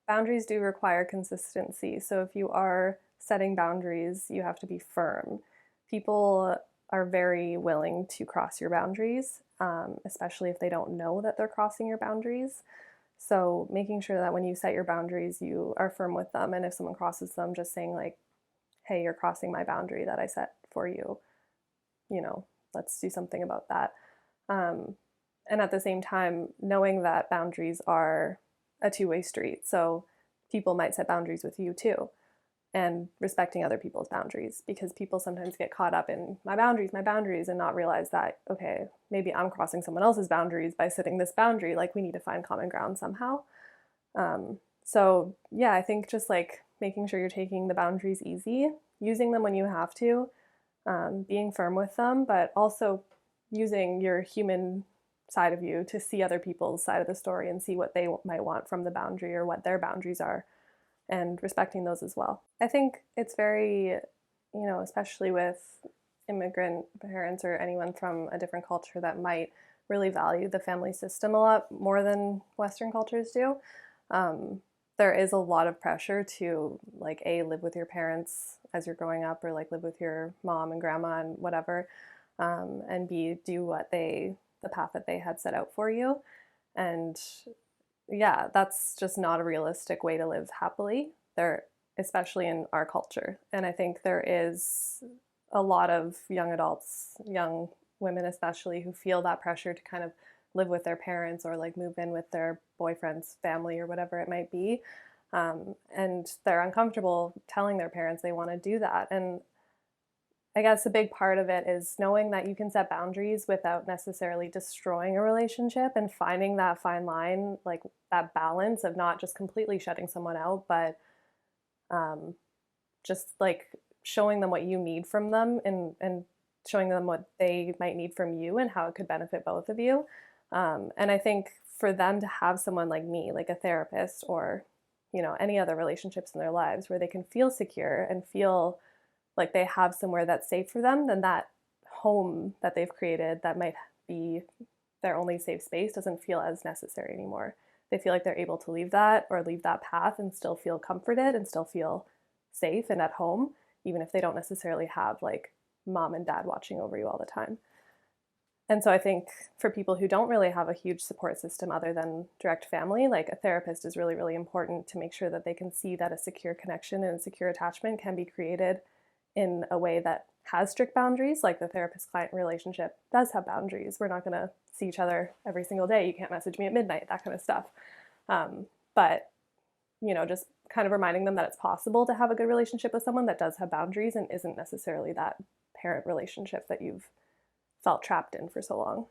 Boundaries do require consistency. So if you are setting boundaries, you have to be firm. People are very willing to cross your boundaries, especially if they don't know that they're crossing your boundaries. So making sure that when you set your boundaries, you are firm with them. And if someone crosses them, just saying like, hey, you're crossing my boundary that I set for you, you know, let's do something about that. Um, and at the same time, knowing that boundaries are a two-way street. So people might set boundaries with you too, and respecting other people's boundaries, because people sometimes get caught up in my boundaries, and not realize that, okay, maybe I'm crossing someone else's boundaries by setting this boundary. Like, we need to find common ground somehow. So yeah, I think just like making sure you're taking the boundaries easy, using them when you have to, being firm with them, but also using your human side of you to see other people's side of the story and see what they might want from the boundary or what their boundaries are, and respecting those as well. I think it's very, especially with immigrant parents or anyone from a different culture that might really value the family system a lot more than Western cultures do. Um, there is a lot of pressure to like a live with your parents as you're growing up, or like live with your mom and grandma and whatever, and b do what they the path that they had set out for you. And yeah, that's just not a realistic way to live happily there, especially in our culture. And I think there is a lot of young adults, young women especially, who feel that pressure to kind of live with their parents or like move in with their boyfriend's family or whatever it might be. And they're uncomfortable telling their parents they want to do that. And I guess a big part of it is knowing that you can set boundaries without necessarily destroying a relationship, and finding that fine line, like that balance of not just completely shutting someone out, but um, just like showing them what you need from them, and showing them what they might need from you and how it could benefit both of you. And I think for them to have someone like me, like a therapist, or, any other relationships in their lives where they can feel secure and feel like they have somewhere that's safe for them, then that home that they've created that might be their only safe space doesn't feel as necessary anymore. They feel like they're able to leave that or leave that path and still feel comforted and still feel safe and at home, even if they don't necessarily have like mom and dad watching over you all the time. And so I think for people who don't really have a huge support system other than direct family, like a therapist is really, really important to make sure that they can see that a secure connection and a secure attachment can be created in a way that has strict boundaries. Like the therapist client relationship does have boundaries. We're not going to see each other every single day. You can't message me at midnight, that kind of stuff. But, just kind of reminding them that it's possible to have a good relationship with someone that does have boundaries and isn't necessarily that parent relationship that you've felt trapped in for so long.